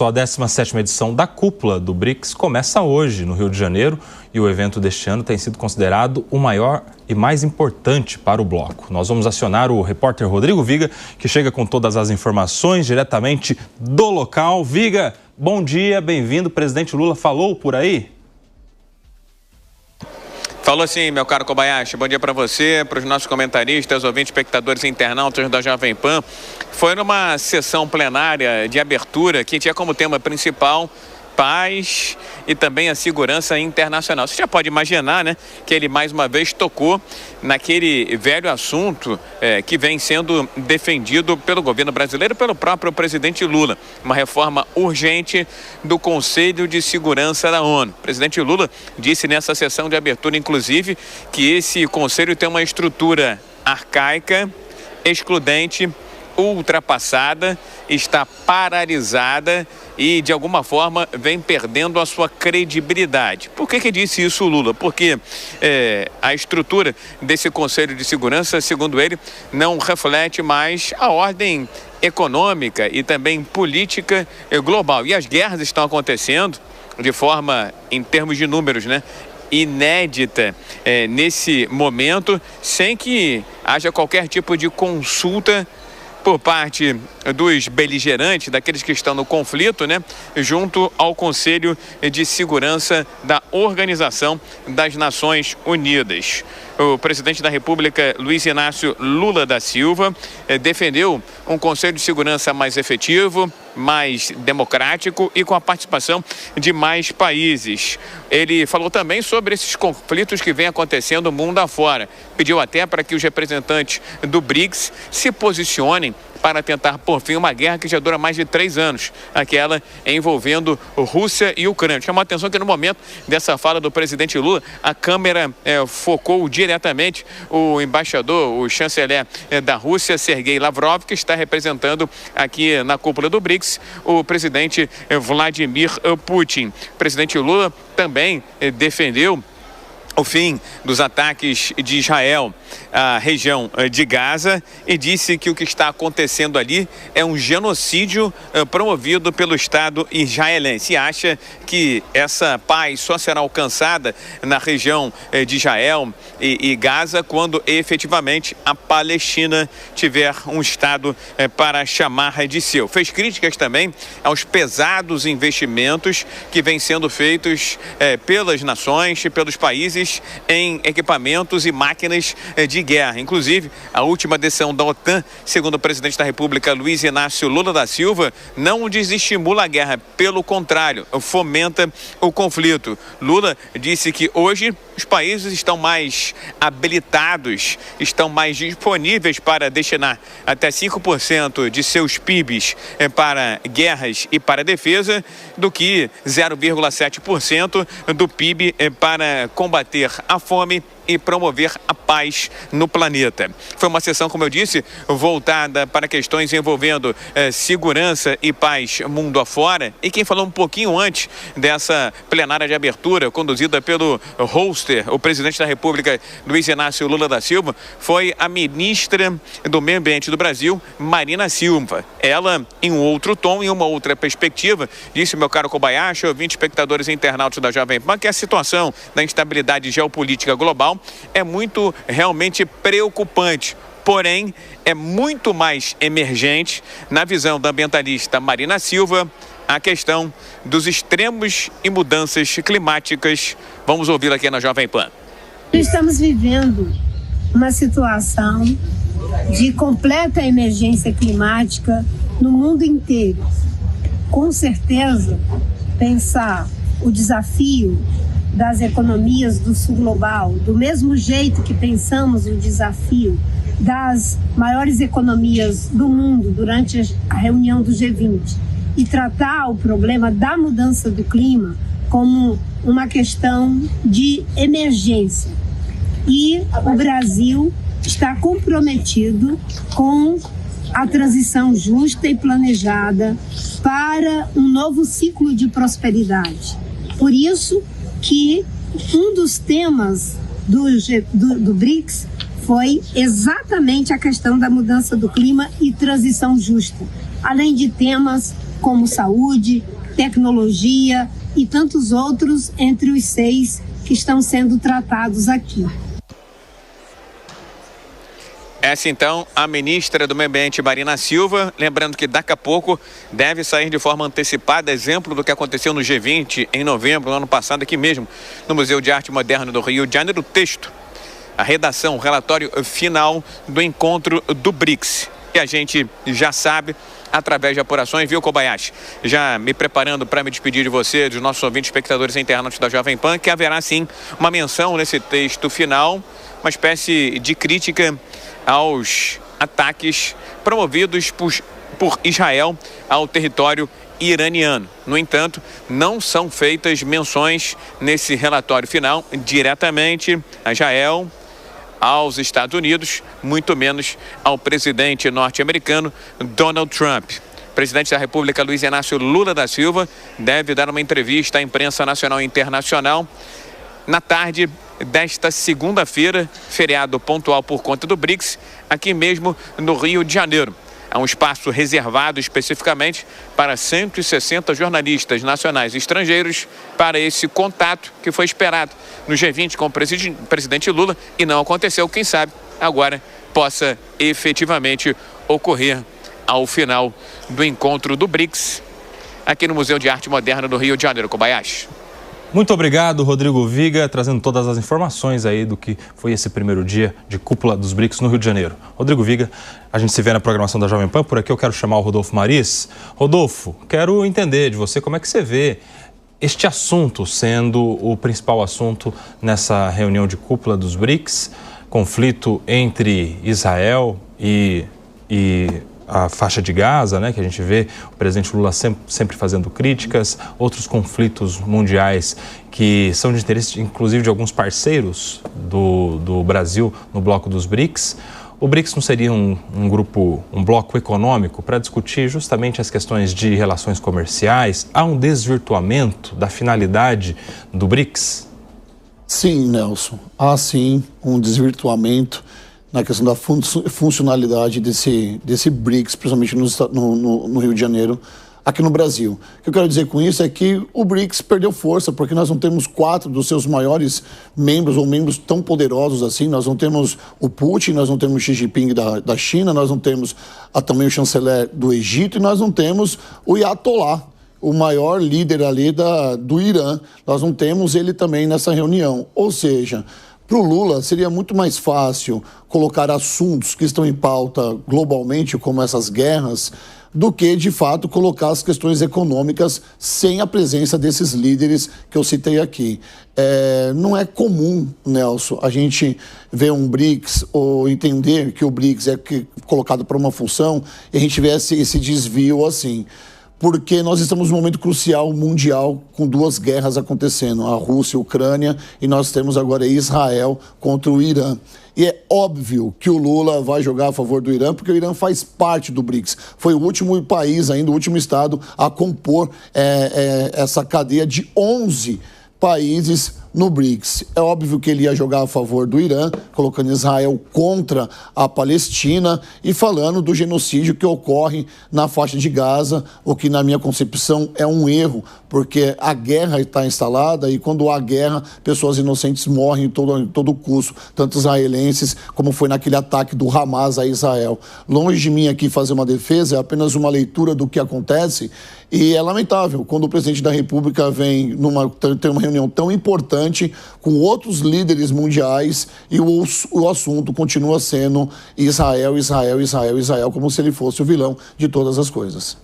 A 17ª edição da Cúpula do BRICS começa hoje no Rio de Janeiro e o evento deste ano tem sido considerado o maior e mais importante para o bloco. Nós vamos acionar o repórter Rodrigo Viga, que chega com todas as informações diretamente do local. Viga, bom dia, bem-vindo. O presidente Lula falou por aí? Falou sim, meu caro Kobayashi. Bom dia para você, para os nossos comentaristas, ouvintes, espectadores e internautas da Jovem Pan. Foi numa sessão plenária de abertura que tinha como tema principal paz e também a segurança internacional. Você já pode imaginar, né, que ele mais uma vez tocou naquele velho assunto que vem sendo defendido pelo governo brasileiro, pelo próprio presidente Lula. Uma reforma urgente do Conselho de Segurança da ONU. O presidente Lula disse nessa sessão de abertura, inclusive, que esse conselho tem uma estrutura arcaica, excludente, ultrapassada, está paralisada e, de alguma forma, vem perdendo a sua credibilidade. Por que disse isso o Lula? Porque a estrutura desse Conselho de Segurança, segundo ele, não reflete mais a ordem econômica e também política global. E as guerras estão acontecendo de forma, em termos de números, né, inédita nesse momento, sem que haja qualquer tipo de consulta por parte dos beligerantes, daqueles que estão no conflito, né, junto ao Conselho de Segurança da Organização das Nações Unidas. O presidente da República, Luiz Inácio Lula da Silva, defendeu um Conselho de Segurança mais efetivo, mais democrático e com a participação de mais países. Ele falou também sobre esses conflitos que vêm acontecendo mundo afora. Pediu até para que os representantes do BRICS se posicionem para tentar por fim uma guerra que já dura mais de 3 anos, aquela envolvendo Rússia e Ucrânia. Chamou a atenção que no momento dessa fala do presidente Lula, a câmera focou diretamente o embaixador, o chanceler da Rússia, Sergei Lavrov, que está representando aqui na cúpula do BRICS o presidente Vladimir Putin. O presidente Lula também defendeu o fim dos ataques de Israel à região de Gaza e disse que o que está acontecendo ali é um genocídio promovido pelo Estado israelense. E acha que essa paz só será alcançada na região de Israel e Gaza quando efetivamente a Palestina tiver um Estado para chamar de seu. Fez críticas também aos pesados investimentos que vêm sendo feitos pelas nações, pelos países em equipamentos e máquinas de guerra. Inclusive, a última decisão da OTAN, segundo o presidente da República, Luiz Inácio Lula da Silva, não desestimula a guerra, pelo contrário, fomenta o conflito. Lula disse que hoje os países estão mais habilitados, estão mais disponíveis para destinar até 5% de seus PIBs para guerras e para defesa, do que 0,7% do PIB para combater a fome e promover a paz no planeta. Foi uma sessão, como eu disse, voltada para questões envolvendo segurança e paz mundo afora. E quem falou um pouquinho antes dessa plenária de abertura, conduzida pelo hoster, o presidente da República, Luiz Inácio Lula da Silva, foi a ministra do Meio Ambiente do Brasil, Marina Silva. Ela, em um outro tom, em uma outra perspectiva, disse, meu caro Kobayashi, ouvintes, espectadores e internautas da Jovem Pan, que a situação da instabilidade geopolítica global é muito realmente preocupante. Porém, é muito mais emergente, na visão da ambientalista Marina Silva, a questão dos extremos e mudanças climáticas. Vamos ouvi-la aqui na Jovem Pan. Estamos vivendo uma situação de completa emergência climática no mundo inteiro. Com certeza, pensar o desafio das economias do sul global, do mesmo jeito que pensamos o desafio das maiores economias do mundo durante a reunião do G20 e tratar o problema da mudança do clima como uma questão de emergência. E o Brasil está comprometido com a transição justa e planejada para um novo ciclo de prosperidade. Por isso que um dos temas do BRICS foi exatamente a questão da mudança do clima e transição justa, além de temas como saúde, tecnologia e tantos outros entre os 6 que estão sendo tratados aqui. Essa, então, a ministra do Meio Ambiente, Marina Silva, lembrando que daqui a pouco deve sair de forma antecipada, exemplo do que aconteceu no G20 em novembro, no ano passado, aqui mesmo, no Museu de Arte Moderna do Rio de Janeiro, o texto, a redação, o relatório final do encontro do BRICS. E a gente já sabe, através de apurações, viu, Kobayashi? Já me preparando para me despedir de você, dos nossos ouvintes, espectadores e internautas da Jovem Pan, que haverá, sim, uma menção nesse texto final, uma espécie de crítica aos ataques promovidos por Israel ao território iraniano. No entanto, não são feitas menções nesse relatório final diretamente a Israel, aos Estados Unidos, muito menos ao presidente norte-americano Donald Trump. O presidente da República, Luiz Inácio Lula da Silva, deve dar uma entrevista à imprensa nacional e internacional na tarde desta segunda-feira, feriado pontual por conta do BRICS, aqui mesmo no Rio de Janeiro. Há um espaço reservado especificamente para 160 jornalistas nacionais e estrangeiros para esse contato que foi esperado no G20 com o presidente Lula e não aconteceu. Quem sabe agora possa efetivamente ocorrer ao final do encontro do BRICS aqui no Museu de Arte Moderna do Rio de Janeiro. Kobayashi. Muito obrigado, Rodrigo Viga, trazendo todas as informações aí do que foi esse primeiro dia de cúpula dos BRICS no Rio de Janeiro. Rodrigo Viga, a gente se vê na programação da Jovem Pan. Por aqui eu quero chamar o Rodolfo Maris. Rodolfo, quero entender de você como é que você vê este assunto sendo o principal assunto nessa reunião de cúpula dos BRICS, conflito entre Israel e a faixa de Gaza, né, que a gente vê o presidente Lula sempre fazendo críticas, outros conflitos mundiais que são de interesse, inclusive, de alguns parceiros do Brasil no bloco dos BRICS. O BRICS não seria um bloco econômico para discutir justamente as questões de relações comerciais? Há um desvirtuamento da finalidade do BRICS? Sim, Nelson. Há sim um desvirtuamento na questão da funcionalidade desse BRICS, principalmente no Rio de Janeiro, aqui no Brasil. O que eu quero dizer com isso é que o BRICS perdeu força, porque nós não temos 4 dos seus maiores membros, ou membros tão poderosos assim. Nós não temos o Putin, nós não temos o Xi Jinping da China, nós não temos também o chanceler do Egito, e nós não temos o Ayatollah, o maior líder ali do Irã. Nós não temos ele também nessa reunião. Ou seja, para o Lula seria muito mais fácil colocar assuntos que estão em pauta globalmente, como essas guerras, do que, de fato, colocar as questões econômicas sem a presença desses líderes que eu citei aqui. Não é comum, Nelson, a gente ver um BRICS ou entender que o BRICS é colocado para uma função e a gente vê esse desvio assim. Porque nós estamos num momento crucial mundial com 2 guerras acontecendo, a Rússia e a Ucrânia, e nós temos agora Israel contra o Irã. E é óbvio que o Lula vai jogar a favor do Irã, porque o Irã faz parte do BRICS. Foi o último país, ainda o último estado, a compor essa cadeia de 11 países no BRICS. É óbvio que ele ia jogar a favor do Irã, colocando Israel contra a Palestina e falando do genocídio que ocorre na faixa de Gaza, o que, na minha concepção, é um erro, porque a guerra está instalada e, quando há guerra, pessoas inocentes morrem em todo custo, tanto israelenses como foi naquele ataque do Hamas a Israel. Longe de mim aqui fazer uma defesa, é apenas uma leitura do que acontece, e é lamentável quando o presidente da República vem ter uma reunião tão importante com outros líderes mundiais e o assunto continua sendo Israel, Israel, Israel, Israel, como se ele fosse o vilão de todas as coisas.